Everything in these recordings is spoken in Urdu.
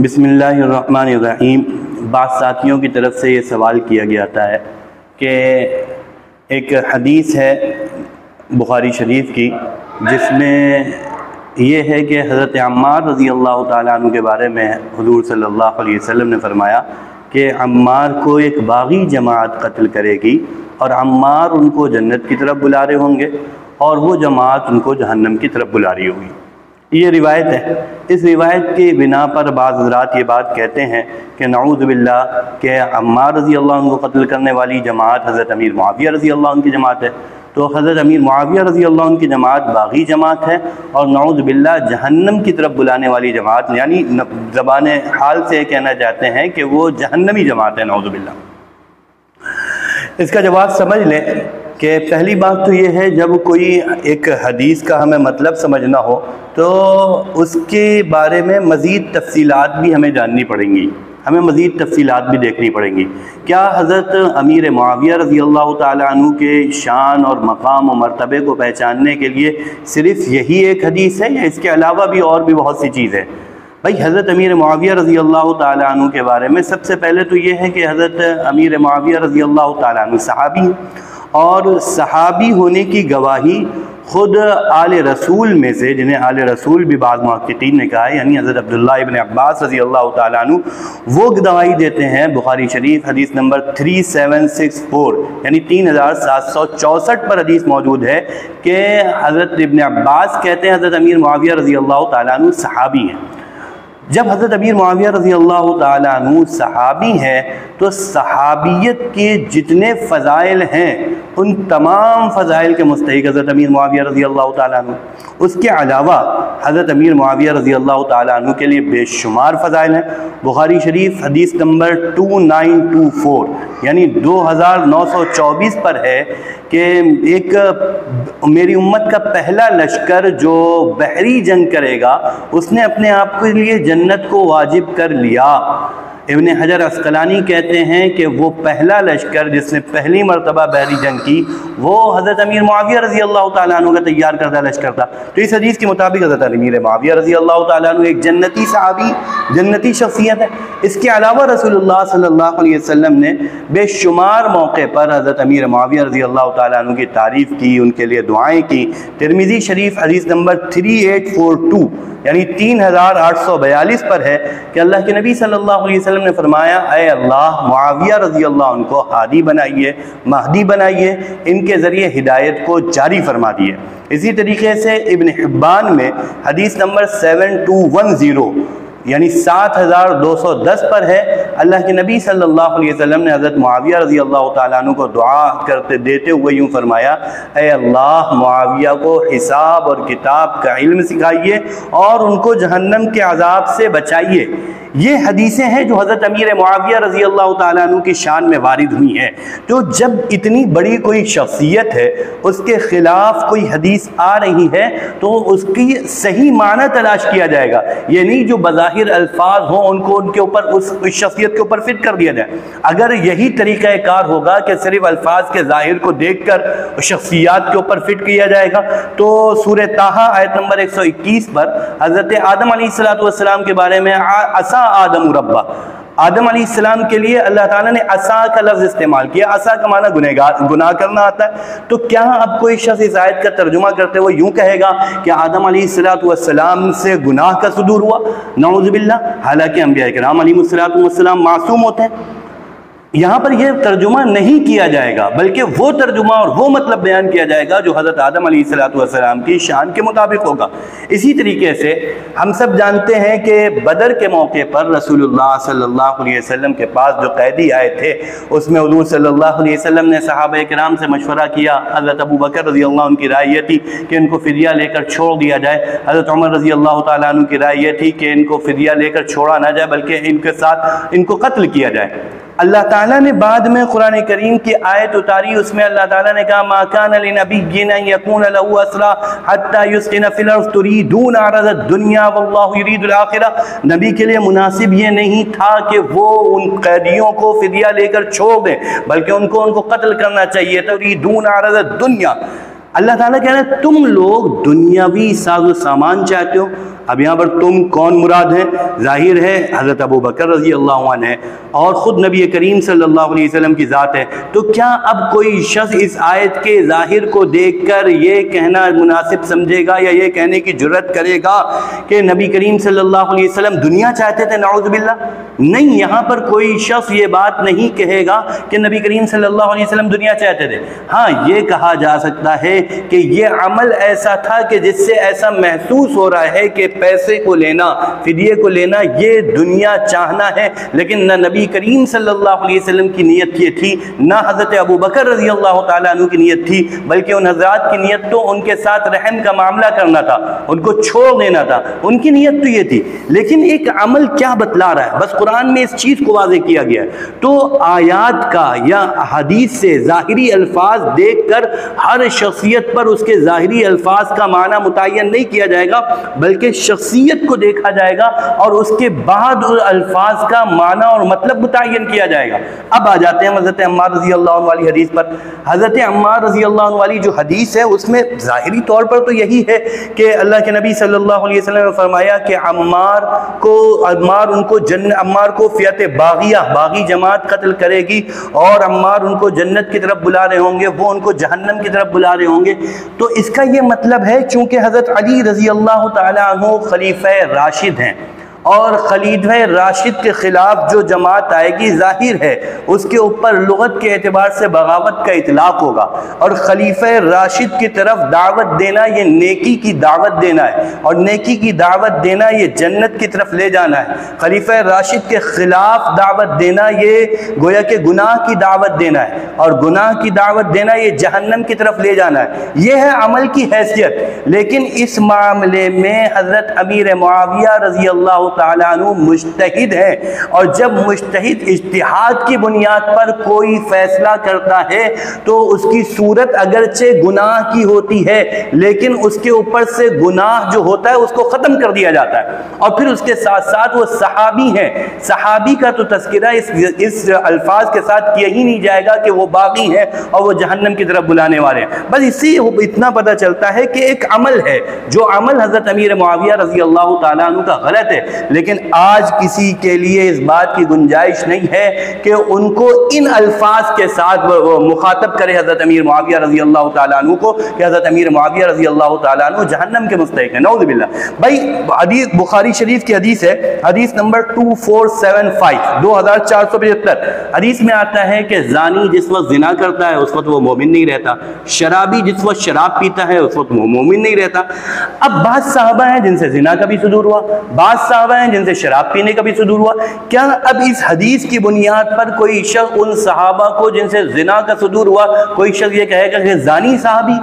بسم اللہ الرحمن الرحیم۔ بعض ساتھیوں کی طرف سے یہ سوال کیا گیا ہے کہ ایک حدیث ہے بخاری شریف کی جس میں یہ ہے کہ حضرت عمار رضی اللہ تعالیٰ عنہ کے بارے میں حضور صلی اللہ علیہ وسلم نے فرمایا کہ عمار کو ایک باغی جماعت قتل کرے گی اور عمار ان کو جنت کی طرف بلا رہے ہوں گے اور وہ جماعت ان کو جہنم کی طرف بلا رہی ہوگی۔ یہ روایت ہے۔ اس روایت کی بنا پر بعض حضرات یہ بات کہتے ہیں کہ نعوذ باللہ کہ عمار رضی اللہ عنہ کو قتل کرنے والی جماعت حضرت امیر معاویہ رضی اللہ عنہ کی جماعت ہے، تو حضرت امیر معاویہ رضی اللہ عنہ کی جماعت باغی جماعت ہے اور نعوذ باللہ جہنم کی طرف بلانے والی جماعت، یعنی زبان حال سے کہنا چاہتے ہیں کہ وہ جہنمی جماعت ہے، نعوذ باللہ۔ اس کا جواب سمجھ لیں کہ پہلی بات تو یہ ہے جب کوئی ایک حدیث کا ہمیں مطلب سمجھنا ہو تو اس کے بارے میں مزید تفصیلات بھی ہمیں جاننی پڑیں گی، ہمیں مزید تفصیلات بھی دیکھنی پڑیں گی۔ کیا حضرت امیر معاویہ رضی اللہ تعالیٰ عنہ کے شان اور مقام و مرتبے کو پہچاننے کے لیے صرف یہی ایک حدیث ہے یا اس کے علاوہ بھی اور بھی بہت سی چیز ہے؟ بھائی حضرت امیر معاویہ رضی اللہ تعالیٰ عنہ کے بارے میں سب سے پہلے تو یہ ہے کہ حضرت امیر معاویہ رضی اللہ تعالیٰ عنہ صحابی ہیں، اور صحابی ہونے کی گواہی خود آل رسول میں سے، جنہیں آل رسول بھی بعض محققین نے کہا ہے، یعنی حضرت عبداللہ ابن عباس رضی اللہ تعالیٰ عنہ، وہ گواہی دیتے ہیں۔ بخاری شریف حدیث نمبر 3764 یعنی 3764 پر حدیث موجود ہے کہ حضرت ابن عباس کہتے ہیں حضرت امیر معاویہ رضی اللہ تعالیٰ عنہ صحابی ہیں۔ جب حضرت امیر معاویہ رضی اللہ تعالیٰ عنہ صحابی ہیں تو صحابیت کے جتنے فضائل ہیں ان تمام فضائل کے مستحق حضرت امیر معاویہ رضی اللہ تعالیٰ عنہ۔ اس کے علاوہ حضرت امیر معاویہ رضی اللہ تعالیٰ عنہ کے لیے بے شمار فضائل ہیں۔ بخاری شریف حدیث نمبر 2924 یعنی 2924 پر ہے کہ ایک میری امت کا پہلا لشکر جو بحری جنگ کرے گا اس نے اپنے آپ کے لیے جنت کو واجب کر لیا۔ ابن حجر عسقلانی کہتے ہیں کہ وہ پہلا لشکر جس نے پہلی مرتبہ بحری جنگ کی وہ حضرت امیر معاویہ رضی اللہ تعالیٰ عنہ کا تیار کردہ لشکر تھا۔ تو اس حدیث کے مطابق حضرت امیر معاویہ رضی اللہ تعالیٰ عنہ ایک جنتی صحابی، جنتی شخصیت ہے۔ اس کے علاوہ رسول اللہ صلی اللہ علیہ وسلم نے بے شمار موقع پر حضرت امیر معاویہ رضی اللہ تعالیٰ عنہ کی تعریف کی، ان کے لیے دعائیں کی۔ ترمذی شریف حدیث نمبر 3842 یعنی 3842 پر ہے کہ اللہ کے نبی صلی اللہ علیہ وسلم نے فرمایا اے اللہ معاویہ رضی اللہ عنہ کو ہادی بنائیے، مہدی بنائیے، ان کے ذریعے ہدایت کو جاری فرما دیے۔ اسی طریقے سے ابن حبان میں حدیث نمبر 7210 یعنی 7210 پر ہے اللہ کے نبی صلی اللہ علیہ وسلم نے حضرت معاویہ رضی اللہ تعالیٰ عنہ کو دعا کرتے دیتے ہوئے یوں فرمایا اے اللہ معاویہ کو حساب اور کتاب کا علم سکھائیے اور ان کو جہنم کے عذاب سے بچائیے۔ یہ حدیثیں ہیں جو حضرت امیر معاویہ رضی اللہ تعالیٰ عنہ کی شان میں وارد ہوئی ہیں۔ تو جب اتنی بڑی کوئی شخصیت ہے اس کے خلاف کوئی حدیث آ رہی ہے تو اس کی صحیح معنی تلاش کیا جائے گا، یہ نہیں جو بظاہر الفاظ ہوں ان کو ان کے اوپر اس شخصیت کے اوپر فٹ کر دیا جائے۔ اگر یہی طریقہ کار ہوگا کہ صرف الفاظ کے ظاہر کو دیکھ کر شخصیات کے اوپر فٹ کیا جائے گا تو سورہ طٰہٰ آیت نمبر 121 پر حضرت آدم علیہ السلام کے بارے میں عصا آدم ربہ، آدم علیہ السلام کے لیے اللہ تعالیٰ نے عصا کا لفظ استعمال کیا۔ عصا کا معنی گناہ کرنا آتا ہے، تو کیا اب کوئی شخص اس آیت کا ترجمہ کرتے ہوئے یوں کہے گا کہ آدم علیہ السلام سے گناہ کا صدور ہوا؟ نعوذ باللہ، حالانکہ انبیاء کرام علیہ السلام معصوم ہوتے ہیں۔ یہاں پر یہ ترجمہ نہیں کیا جائے گا بلکہ وہ ترجمہ اور وہ مطلب بیان کیا جائے گا جو حضرت آدم علیہ السلام کی شان کے مطابق ہوگا۔ اسی طریقے سے ہم سب جانتے ہیں کہ بدر کے موقع پر رسول اللہ صلی اللہ علیہ وسلم کے پاس جو قیدی آئے تھے اس میں حضور صلی اللہ علیہ وسلم نے صحابہ کرام سے مشورہ کیا۔ حضرت ابو بکر رضی اللہ عنہ کی رائے یہ تھی کہ ان کو فدیہ لے کر چھوڑ دیا جائے، حضرت عمر رضی اللہ تعالیٰ عنہ کی رائے یہ تھی کہ ان کو فدیہ لے کر چھوڑا نہ جائے بلکہ ان کے ساتھ ان کو قتل کیا جائے۔ اللہ تعالیٰ نے بعد میں قرآن کریم کی آیت اتاری، اس میں اللہ تعالیٰ نے کہا ما کان لنبی ان یکون له اسرا حتی یسکن فی الارض تریدون عرض الدنیا واللہ یرید الآخرہ۔ نبی کے لیے مناسب یہ نہیں تھا کہ وہ ان قیدیوں کو فدیہ لے کر چھوڑ دیں بلکہ ان کو قتل کرنا چاہیے۔ تریدون عرض الدنیا، اللہ تعالیٰ کہہ رہے ہیں تم لوگ دنیاوی ساز و سامان چاہتے ہو، اب یہاں پر تم کون مراد ہیں؟ ظاہر ہے حضرت ابو بکر رضی اللہ عنہ ہے اور خود نبی کریم صلی اللہ علیہ وسلم کی ذات ہے. تو کیا اب کوئی شخص اس آیت کے ظاہر کو دیکھ کر یہ کہنا مناسب سمجھے گا یا یہ کہنے کی جرات کرے گا کہ نبی کریم صلی اللہ علیہ وسلم دنیا چاہتے تھے؟ نعوذ باللہ. نہیں، یہاں پر کوئی شخص یہ بات نہیں کہے گا کہ نبی کریم صلی اللہ علیہ وسلم دنیا چاہتے تھے. ہاں، یہ کہا جا سکتا ہے کہ یہ عمل ایسا تھا کہ جس سے ایسا محسوس ہو رہا ہے کہ پیسے کو لینا، فدیے کو لینا، یہ دنیا چاہنا ہے، لیکن نہ نبی کریم صلی اللہ علیہ وسلم کی نیت یہ تھی، نہ حضرت ابو بکر رضی اللہ تعالیٰ عنہ کی نیت تھی، بلکہ ان حضرات کی نیت تو ان کے ساتھ رحم کا معاملہ کرنا تھا، ان کو چھوڑ دینا تھا. ان کی نیت تو یہ تھی، لیکن ایک عمل کیا بتلا رہا ہے؟ بس قرآن میں اس چیز کو واضح کیا گیا ہے. تو آیات کا یا حدیث سے ظاہری الفاظ دیکھ کر ہر شخصیت پر اس کے ظاہری الفاظ کا معنی متعین نہیں کیا جائے گا، بلکہ شخصیت کو دیکھا جائے گا اور اس کے بعد الفاظ کا معنی اور مطلب متعین کیا جائے گا. اب آ جاتے ہیں حضرت عمار رضی اللہ عنہ والی حدیث پر. حضرت عمار رضی اللہ عنہ والی جو حدیث ہے اس میں ظاہری طور پر تو یہی ہے کہ اللہ کے نبی صلی اللہ علیہ وسلم نے فرمایا کہ عمار کو فئت باغی جماعت قتل کرے گی اور عمار ان کو جنت کی طرف بلا رہے ہوں گے، وہ ان کو جہنم کی طرف بلا رہے ہوں گے. تو اس کا یہ مطلب ہے چونکہ حضرت علی رضی اللہ تعالیٰ عنہ خلیفہ راشد ہیں اور خلیفہ راشد کے خلاف جو جماعت آئے گی ظاہر ہے اس کے اوپر لغت کے اعتبار سے بغاوت کا اطلاق ہوگا، اور خلیفہ راشد کی طرف دعوت دینا یہ نیکی کی دعوت دینا ہے، اور نیکی کی دعوت دینا یہ جنت کی طرف لے جانا ہے. خلیفہ راشد کے خلاف دعوت دینا یہ گویا کہ گناہ کی دعوت دینا ہے، اور گناہ کی دعوت دینا یہ جہنم کی طرف لے جانا ہے. یہ ہے عمل کی حیثیت. لیکن اس معاملے میں حضرت امیر معاویہ رضی اللہ تعالیٰ عنہ مجتہد ہے، اور جب مجتہد اجتہاد کی بنیاد پر کوئی فیصلہ کرتا ہے تو اس کی صورت اگرچہ گناہ کی ہوتی ہے لیکن اس کے اوپر سے گناہ جو ہوتا ہے اس کو ختم کر دیا جاتا ہے. اور پھر اس کے ساتھ ساتھ وہ صحابی ہیں. صحابی کا تو تذکرہ اس الفاظ کے ساتھ کیا ہی نہیں جائے گا کہ وہ باغی ہیں اور وہ جہنم کی طرف بلانے والے ہیں. بس اس سے اتنا پتہ چلتا ہے کہ ایک عمل ہے، جو عمل حضرت امیر معاویہ رضی اللہ تعالیٰ عنہ کا غلط ہے، لیکن آج کسی کے لیے اس بات کی گنجائش نہیں ہے کہ ان کو ان الفاظ کے ساتھ مخاطب کرے حضرت امیر معاویہ رضی اللہ تعالیٰ عنہ کو کہ حضرت امیر معاویہ رضی اللہ تعالیٰ عنہ جہنم کے مستحق ہیں. نعوذ باللہ. بھائی حدیث بخاری شریف کی حدیث ہے، حدیث نمبر 2475 2475. حدیث میں آتا ہے کہ زانی جس وقت زنا کرتا ہے اس وقت وہ مومن نہیں رہتا، شرابی جس وقت شراب پیتا ہے اس وقت وہ مومن نہیں رہتا. اب بعض صحابہ ہیں جن سے زنا کا بھی صدور ہوا، بعض صحابہ ہیں جن سے شراب پینے کا بھی صدور ہوا. کیا اب اس حدیث کی بنیاد پر کوئی شخص ان صحابہ کو جن سے زنا کا صدور ہوا، کوئی شخص یہ کہے گا کہ زانی صحابی،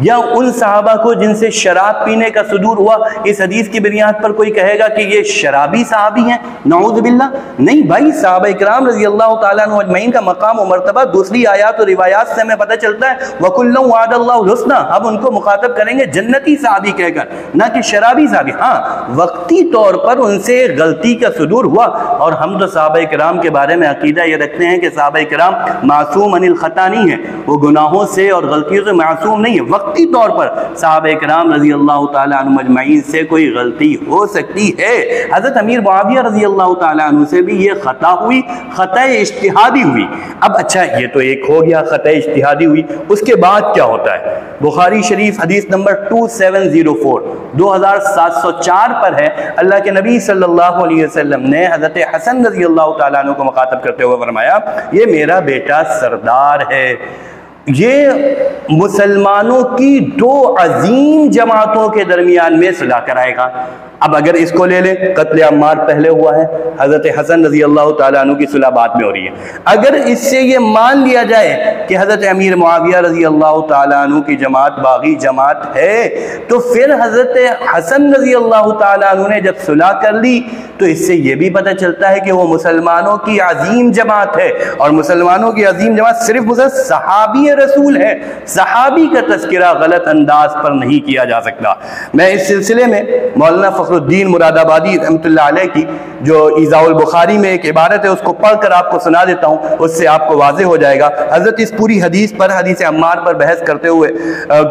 یا ان صحابہ کو جن سے شراب پینے کا صدور ہوا اس حدیث کی بنیاد پر کوئی کہے گا کہ یہ شرابی صحابی ہیں؟ نعوذ باللہ. نہیں بھائی، صحابہ اکرام رضی اللہ تعالیٰ عنہ اجمعین کا مقام و مرتبہ دوسری آیات و روایات سے ہمیں پتہ چلتا ہے. وَكُلًّا وَعَدَ اللَّهُ الْحُسْنَى. اب ان کو مخاطب کریں گے جنتی صحابی کہہ کر، نہ کہ شرابی صحابی. ہاں، وقتی طور پر ان سے غلطی کا صدور ہوا، اور ہم تو صحابہ اکرام کے بارے میں عقیدہ یہ رکھتے ہیں کہ صحابہ اکرام معصوم عن الخطا نہیں ہیں، وہ گناہوں سے اور غلطیوں سے معصوم نہیں ہیں. وقتی طور پر صحابہ اکرام رضی اللہ تعالیٰ عنہ مجمعین سے کوئی غلطی ہو سکتی ہے. حضرت امیر معاویہ رضی اللہ تعالیٰ عنہ سے بھی یہ خطا ہوئی، خطا اجتہادی ہوئی. اب اچھا، یہ تو ایک ہو گیا خطا اجتہادی ہوئی، اس کے بعد کیا ہوتا ہے؟ بخاری شریف حدیث نمبر 2704 2704 پر ہے. اللہ کے نبی صلی اللہ علیہ وسلم نے حضرت حسن رضی اللہ تعالیٰ عنہ کو مخاطب کرتے ہوئے فرمایا، یہ میرا بیٹا سردار ہے، یہ مسلمانوں کی دو عظیم جماعتوں کے درمیان میں صلح کرائے گا. اب اگر اس کو لے لیں، قتل عمار پہلے ہوا ہے، حضرت حسن رضی اللہ تعالیٰ عنہ کی صلح بعد میں ہو رہی ہے. اگر اس سے یہ مان لیا جائے کہ حضرت امیر معاویہ رضی اللہ تعالیٰ عنہ کی جماعت باغی جماعت ہے، تو پھر حضرت حسن رضی اللہ تعالیٰ عنہ نے جب صلح کر لی تو اس سے یہ بھی پتہ چلتا ہے کہ وہ مسلمانوں کی عظیم جماعت ہے، اور مسلمانوں کی عظیم جماعت صرف صحابی رسول ہے. صحابی کا تذکرہ غلط انداز پر نہیں کیا جا سکتا. میں اس سلسلے میں مولانا فخر الدین مراد آبادی رحمۃ اللہ علیہ کی جو ایذاء البخاری میں ایک عبارت ہے، اس کو پڑھ کر آپ کو سنا دیتا ہوں، اس سے آپ کو واضح ہو جائے گا۔ حضرت اس پوری حدیث پر، حدیث عمار پر بحث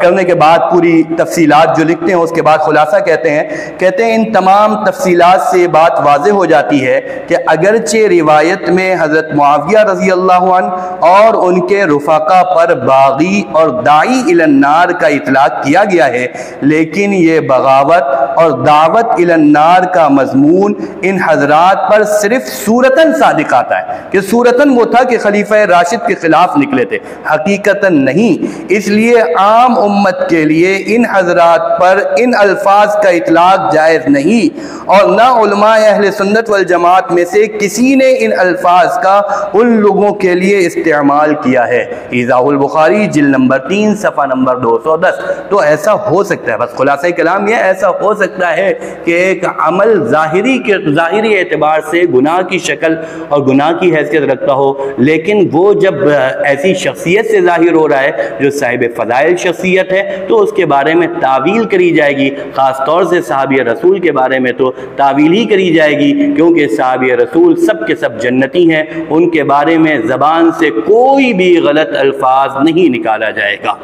کرنے کے بعد پوری تفصیلات جو لکھتے ہیں اس کے بعد خلاصہ کہتے ہیں ان تمام تفصیلات سے بات واضح ہو جاتی ہے کہ اگرچہ روایت میں حضرت معاویہ رضی اللہ عنہ اور ان کے رفقا پر باغی اور داعی الی النار کا اطلاق کیا گیا ہے، لیکن یہ بغاوت اور دعوت الی النار کا مضمون ان حضرات پر صرف صورتاً صادق آتا ہے کہ صورتاً وہ تھا کہ خلیفہ راشد کے خلاف نکلے تھے، حقیقتاً نہیں۔ اس لیے عام امت کے لیے ان حضرات پر ان الفاظ کا اطلاق جائز نہیں، اور نہ علماء اہل سنت والجماعت میں سے کسی نے ان الفاظ کا ان لوگوں کے لیے استعمال کیا ہے۔ ایذاء البخاری جلد نمبر 3 صفحہ نمبر 210۔ تو ایسا ہو سکتا ہے، بس خلاصہ کلام یہ ایسا ہو سکتا ہے کہ ایک عمل ظاہری اعتبار سے گناہ کی شکل اور گناہ کی حیثیت رکھتا ہو، لیکن وہ جب ایسی شخصیت سے ظاہر ہو رہا ہے جو صاحب فضائل شخصیت ہے تو اس کے بارے میں تعویل کری جائے گی۔ خاص طور سے صحابی رسول کے بارے میں تو تعویل ہی کری جائے گی، کیونکہ صحابی رسول سب کے سب جنتی ہیں، ان کے بارے میں زبان سے کوئی بھی غلط الفاظ نہیں نکالا جائے گا۔